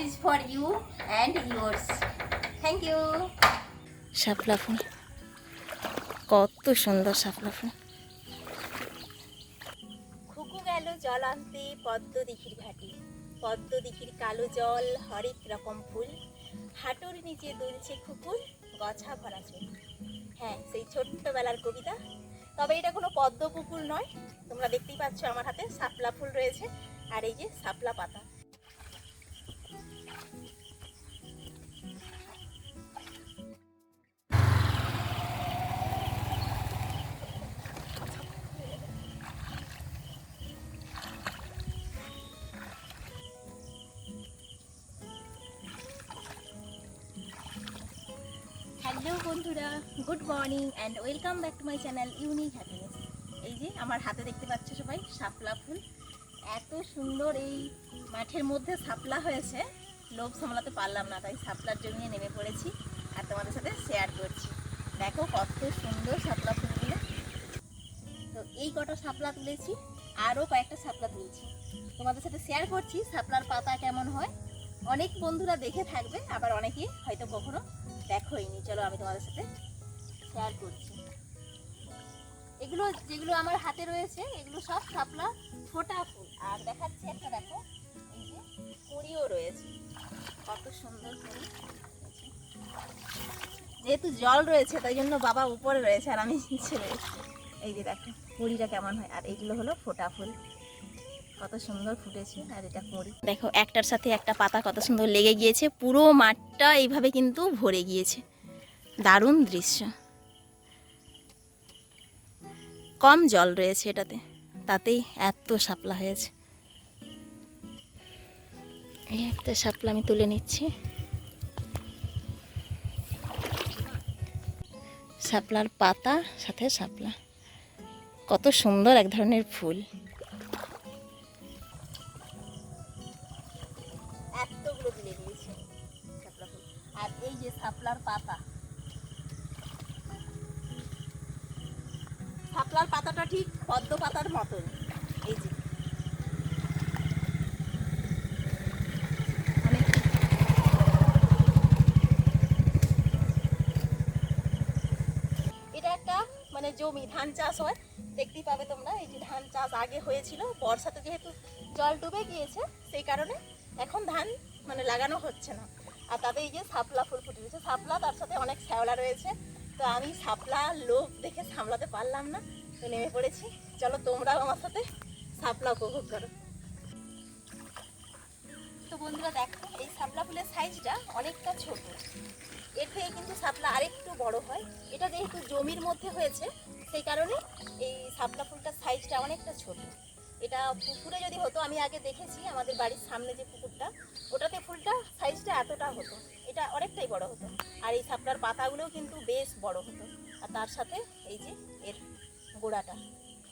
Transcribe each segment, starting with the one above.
is for you and yours. Thank you. শাপলা ফুল, কত সুন্দর শাপলা ফুল। খুকু গেল জল আনতে পদ্ম দিঘির ঘাটে, পদ্ম দিঘির কালো জল হরেক রকম ফুল, হাঁটুর নিচে দুলছে খুকুর গছা ভরা চুল। হ্যাঁ, সেই ছোট্টবেলার কবিতা। তবে এটা কোনো পদ্ম পুকুর নয়, তোমরা দেখতেই পাচ্ছ আমার হাতে শাপলা ফুল রয়েছে আর এই যে শাপলা পাতা। হ্যালো বন্ধুরা, good morning and welcome back to my channel unique happiness. এই যে আমার হাতে দেখতে পাচ্ছ সবাই শাপলা ফুল। এত সুন্দর এই মাঠের মধ্যে শাপলা হয়েছে, লোভ সামলাতে পারলাম না, তাই শাপলার জন্য নেমে পড়েছি আর তোমাদের সাথে শেয়ার করছি। দেখো কত সুন্দর শাপলা ফুলগুলো। তো এই কটা শাপলা তুলেছি, আরও কয়েকটা শাপলা তুলছি, তোমাদের সাথে শেয়ার করছি শাপলার পাতা কেমন হয়। অনেক বন্ধুরা দেখে থাকবে, আবার অনেকে হয়তো কখনো দেখোইনি। চলো আমি তোমাদের সাথে শেয়ার করছি। এগুলো যেগুলো আমার হাতে রয়েছে এগুলো সব শাপলা ফোটা ফুল। আর দেখাচ্ছি একটা, দেখো এই যে কুঁড়িও রয়েছে, কত সুন্দর কুঁড়ি। যেহেতু জল রয়েছে তাই জন্য বাবা উপরে রয়েছে আর আমি নিচে রয়েছি। এই যে দেখো কুঁড়িটা কেমন হয়। আর এইগুলো হলো ফোটা ফুল, কত সুন্দর ফুটেছে। আর এটা কুঁড়ি, দেখো একটার সাথে একটা পাতা কত সুন্দর লেগে গিয়েছে, পুরো মাঠটা এইভাবে কিন্তু ভরে গিয়েছে। দারুণ দৃশ্য। কম জল রয়েছে এটাতে, তাতেই এত শাপলা হয়েছে। এই একটা শাপলা আমি তুলে নিচ্ছি। শাপলার পাতা সাথে শাপলা, কত সুন্দর এক ধরনের ফুল। এতগুলো তুলে নিয়েছে শাপলা ফুল। আর এই যে শাপলার পাতা, শাপলার পাতাটা ঠিক পদ্ম পাতার মতন। এই যে এটা একটা মানে জমি, ধান চাষ হয়, দেখতেই পাবে তোমরা। এই যে ধান চাষ আগে হয়েছিল, বর্ষাতে যেহেতু জল ডুবে গিয়েছে সেই কারণে এখন ধান মানে লাগানো হচ্ছে না। আর তাতে এই যে শাপলা ফুল ফুটে রয়েছে, শাপলা তার সাথে অনেক শ্যাওলা রয়েছে। তো আমি শাপলা লোভ দেখে সামলাতে পারলাম না, তো নেমে পড়েছি। চলো তোমরাও আমার সাথে শাপলা উপভোগ করো। তো বন্ধুরা দেখো, এই শাপলা ফুলের সাইজটা অনেকটা ছোট, এর থেকে কিন্তু শাপলা আরেকটু বড় হয়। এটা যেহেতু জমির মধ্যে হয়েছে সেই কারণে এই শাপলা ফুলটার সাইজটা অনেকটা ছোট। এটা পুকুরে যদি হতো, আমি আগে দেখেছি আমাদের বাড়ির সামনে যে পুকুরটা, ওটাতে ফুলটা সাইজটা এতটা হতো, এটা অনেকটাই বড় হতো। আর এই শাপলার পাতাগুলোও কিন্তু বেশ বড় হতো। আর তার সাথে এই যে এর গোড়াটা,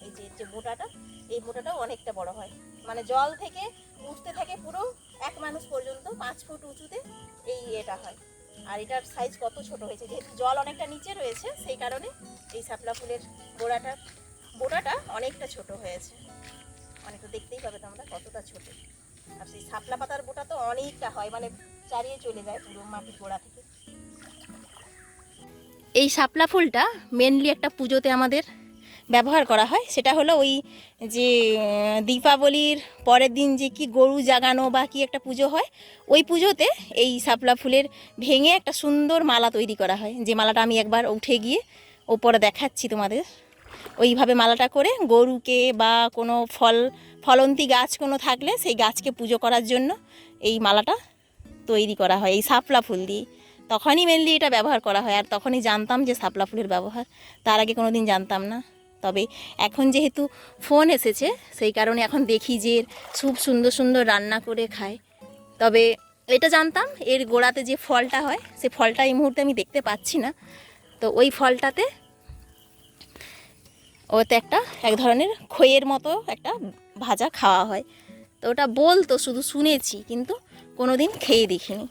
এই যে মোটাটা, এই মোটাটাও অনেকটা বড় হয়। মানে জল থেকে উঠতে থাকে পুরো এক মানুষ পর্যন্ত, 5 ফুট উঁচুতে এই এটা হয়। আর এটার সাইজ কত ছোট হয়েছে, যেহেতু জল অনেকটা নিচে রয়েছে সেই কারণে এই শাপলা ফুলের বোটাটা অনেকটা ছোট হয়েছে। অনেকটা দেখতেই পাবে তোমরা কতটা ছোট। আর সেই শাপলা পাতার বোটা তো অনেকটা হয়, মানে চারিয়ে চলে যায় পুরো মাটির গোড়া থেকে। এই শাপলা ফুলটা মেনলি একটা পুজোতে আমাদের ব্যবহার করা হয়, সেটা হলো ওই যে দীপাবলির পরের দিন যে কি গরু জাগানো বা কি একটা পুজো হয়, ওই পুজোতে এই শাপলা ফুলের ভেঙে একটা সুন্দর মালা তৈরি করা হয়। যে মালাটা আমি একবার উঠে গিয়ে ওপরে দেখাচ্ছি তোমাদের। ওইভাবে মালাটা করে গরুকে বা কোনো ফলন্তি গাছ কোনো থাকলে সেই গাছকে পুজো করার জন্য এই মালাটা তৈরি করা হয় এই শাপলা ফুল দিয়ে। তখনই মেনলি এটা ব্যবহার করা হয়। আর তখনই জানতাম যে শাপলা ফুলের ব্যবহার, তার আগে কোনো দিন জানতাম না। তবে এখন যেহেতু ফোন এসেছে সেই কারণে এখন দেখি যে খুব সুন্দর সুন্দর রান্না করে খায়। তবে এটা জানতাম এর গোড়াতে যে ফলটা হয়, সে ফলটা এই মুহূর্তে আমি দেখতে পাচ্ছি না। তো ওই ফলটাতে ওতে এক ধরনের খইয়ের মতো একটা ভাজা খাওয়া হয়। তো ওটা বলতো, শুধু শুনেছি কিন্তু কোনো দিন খেয়ে দেখিনি।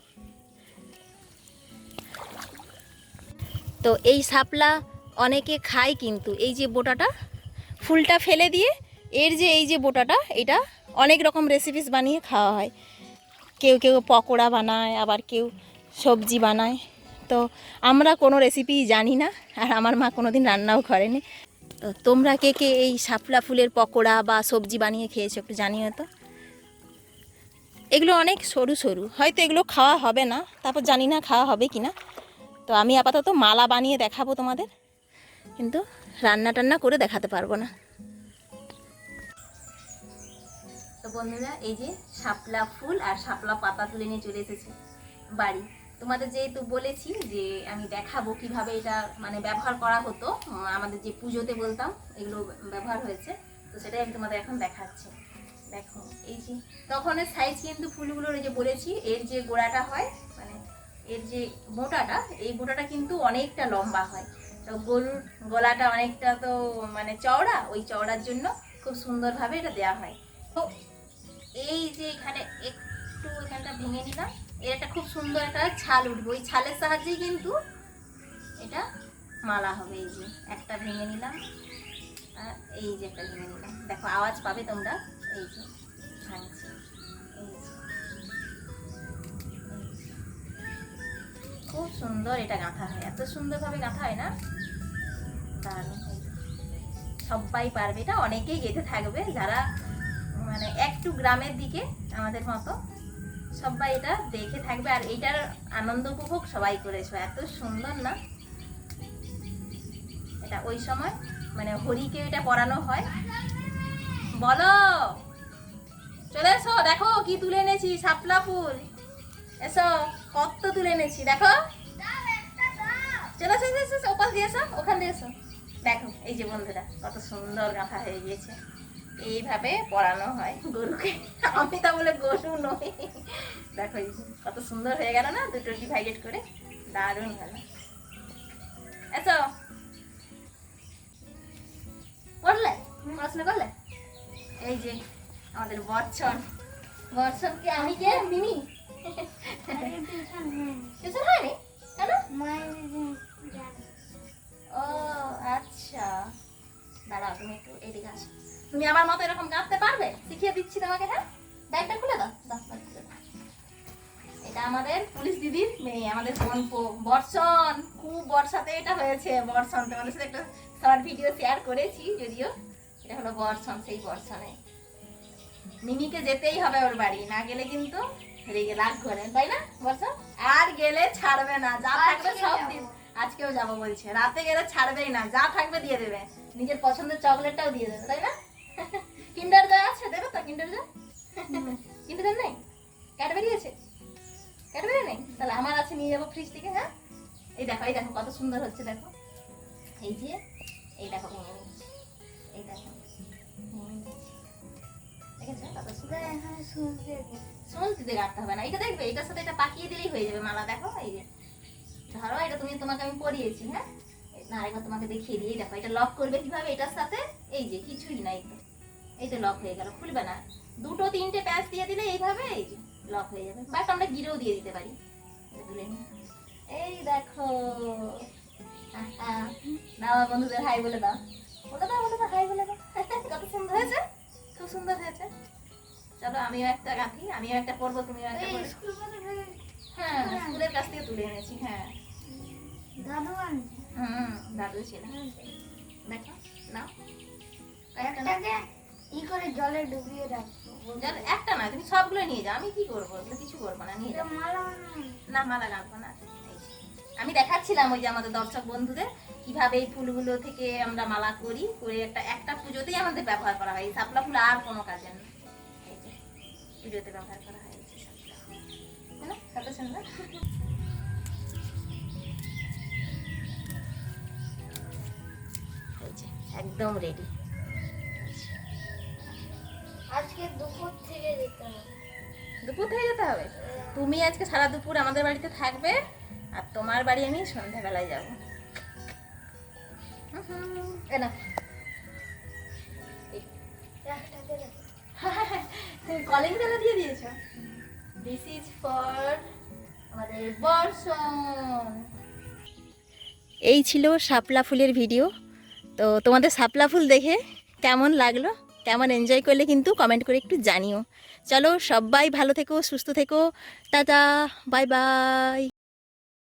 তো এই শাপলা অনেকে খায়, কিন্তু এই যে বোটাটা, ফুলটা ফেলে দিয়ে এর যে এই যে বোটাটা, এটা অনেক রকম রেসিপিস বানিয়ে খাওয়া হয়। কেউ কেউ পকোড়া বানায়, আবার কেউ সবজি বানায়। তো আমরা কোনো রেসিপি জানি না, আর আমার মা কোনো দিন রান্নাও করেনি। তো তোমরা কে কে এই শাপলা ফুলের পকোড়া বা সবজি বানিয়ে খেয়েছো একটু জানিও তো। এগুলো অনেক সরু সরু, হয়তো এগুলো খাওয়া হবে না, তারপর জানি না খাওয়া হবে কি না। তো আমি আপাতত মালা বানিয়ে দেখাবো তোমাদের, কিন্তু রান্না টান্না করে দেখাতে পারবো না। তো বন্ধুরা, এই যে শাপলা ফুল আর শাপলা পাতা তুলে নিয়ে চলে এসেছি বাড়ি। তোমাদের যেহেতু বলেছি যে আমি দেখাবো কিভাবে এটা মানে ব্যবহার করা হতো, আমাদের যে পুজোতে বলতাম এগুলো ব্যবহার হয়েছে, তো সেটাই আমি তোমাদের এখন দেখাচ্ছি। দেখো এই যে তখনের সাইজ কিন্তু ফুলগুলোর, এই যে বলেছি এর যে গোড়াটা হয় মানে এর যে মোটাটা, এই মোটাটা কিন্তু অনেকটা লম্বা হয়। তো গরুর গলাটা অনেকটা তো মানে চওড়া, ওই চওড়ার জন্য খুব সুন্দরভাবে এটা দেওয়া হয়। তো এই যে এখানে একটু এখানটা ভেঙে নিলাম, এর একটা খুব সুন্দর একটা ছাল উঠবে, ওই ছালের সাহায্যেই কিন্তু এটা মালা হবে। এই যে একটা ভেঙে নিলাম, আর এই যে একটা ভেঙে নিলাম, দেখো আওয়াজ পাবে তোমরা। এই যে ভাঙছি, এই যে খুব সুন্দর এটা গাঁথা হয়, এত সুন্দরভাবে গাঁথা হয় না, দারুণ। সবাই পারবে এটা, অনেকেই গেঁথে থাকবে যারা মানে একটু গ্রামের দিকে আমাদের মতো, সবাই এটা দেখে থাকবে, আর এইটার আনন্দ উপভোগ সবাই করেছো। এত সুন্দর না এটা, ওই সময় মানে হরিকে এটা পরানো হয়। বলো, চলে এসো, দেখো কি তুলে এনেছি, শাপলা ফুল। এসো, কত তুলে এনেছি দেখো, চলে এসো, ওপাশ দিয়ে এসো, ওখান দিয়ে এসো। দেখো এই যে বন্ধুরা, কত সুন্দর গাঁথা হয়ে গিয়েছে। এইভাবে পরানো হয় গরুকে, আমি তা বলে গরু নই। দেখো এই যে কত সুন্দর হয়ে গেল না, দুটো ডিভাইডেড করে, দারুণ হলো। এসো, পড়লে পড়াশোনা করলে? এই যে আমাদের বর্ষণ, বর্ষণকে আমি কে মিমি। কিছু হয়নি কেন? ও আচ্ছা, দাঁড়াও তুমি একটু এদিকে আসো। তুমি আমার মতো এরকম গাঁথতে পারবে? শিখিয়ে দিচ্ছি তোমাকে। হ্যাঁ, ব্যাগটা খুলে দাও, দাও ব্যাগ খুলে দাও। এটা আমাদের পুলিশ দিদির মেয়ে, আমাদের বর্ষণ। খুব বর্ষাতে এটা হয়েছে, বর্ষণ। তোমাদের সাথে একটা শর্ট ভিডিও শেয়ার করেছি যদিও। এটা হলো বর্ষণ, সেই বর্ষণে মিমিকে যেতেই হবে ওর বাড়ি, না গেলে কিন্তু রেগে রাগ করে, তাই না বর্ষণ? আর গেলে ছাড়বে না, যা থাকবে সব দিন। আজকেও যাবো বলছে, রাতে গেলে ছাড়বেই না, যা থাকবে দিয়ে দেবে, নিজের পছন্দের চকলেটটাও দিয়ে দেবে, তাই না? কিন্ডার জয় আছে, দেবে তো কিন্ডার জয়? কিন্ডার জয় নেই? ক্যাডবেরি আছে? ক্যাডবেরি নেই? তাহলে আমার আছে, নিয়ে যাবো ফ্রিজ থেকে। হ্যাঁ, এই দেখো, এই দেখো কত সুন্দর হচ্ছে, দেখো এই যে, এই দেখো ভেঙে নিচ্ছি, এই দেখো দেখেছো কত সুন্দর। সুলতে গাঁথতে হবে না, এটা দেখবে, এটার সাথে এটা পাকিয়ে দিলেই হয়ে যাবে মালা। দেখো এই যে ধরো, এটা তোমাকে আমি পরিয়েছি। হ্যাঁ, না একবার তোমাকে দেখিয়ে দিই। দেখো এটা লক করবে কিভাবে এটার সাথে, এই যে কিছুই নাই তো, এই তো লক হয়ে গেল, খুলবে না। দুটো তিনটে প্যাচ দিয়ে দিলে এইভাবে এই যে লক হয়ে যাবে, বাট আমরা গিরেও দিয়ে দিতে পারি। এই দেখো, দাও বন্ধুদের হাই বলে দাও, বলে দাও, বলে দাও, হাই বলে দাও। কত সুন্দর হয়েছে, খুব সুন্দর হয়েছে। চলো আমিও একটা গাঁথি, আমিও একটা পরবো, তুমিও একটা পরবে। হ্যাঁ, স্কুলের কাছ থেকে তুলে এনেছি। হ্যাঁ, দাদু ছিল। দেখো নাও, জলে ডুবিয়ে রাখবো। একটা না, তুমি সবগুলো নিয়ে যাও, আমি কি করবো, এগুলো কিছু করবো না, নিয়ে যাও। না, মালা গাঁথবো না। আমি দেখাচ্ছিলাম ওই যে আমাদের দর্শক বন্ধুদের কিভাবে এই ফুলগুলো থেকে আমরা মালা করি, করে একটা পুজোতেই আমাদের ব্যবহার করা হয়। এই শাপলা ফুল আর কোনো কাজে না, এই যে পুজোতে ব্যবহার করা হয়। কত সুন্দর। একদম রেডি। আজকে দুপুর থেকে যেতে হবে। দুপুর থেকে যেতে হবে? তুমি আজকে সারা দুপুর আমাদের বাড়িতে থাকবে, আর তোমার বাড়ি আমি সন্ধ্যাবেলায় যাবো। তুমি কলিং বেলা দিয়ে দিয়েছো। দিস ইজ ফর আমাদের বর্ষণ। এই ছিল শাপলা ফুলের ভিডিও। তো তোমাদের শাপলা ফুল দেখে কেমন লাগলো কেমন এনজয় করলে কিন্তু কমেন্ট করে একটু জানিও। চলো সবাই ভালো থেকো, সুস্থ থেকো, টাটা, বাই বাই।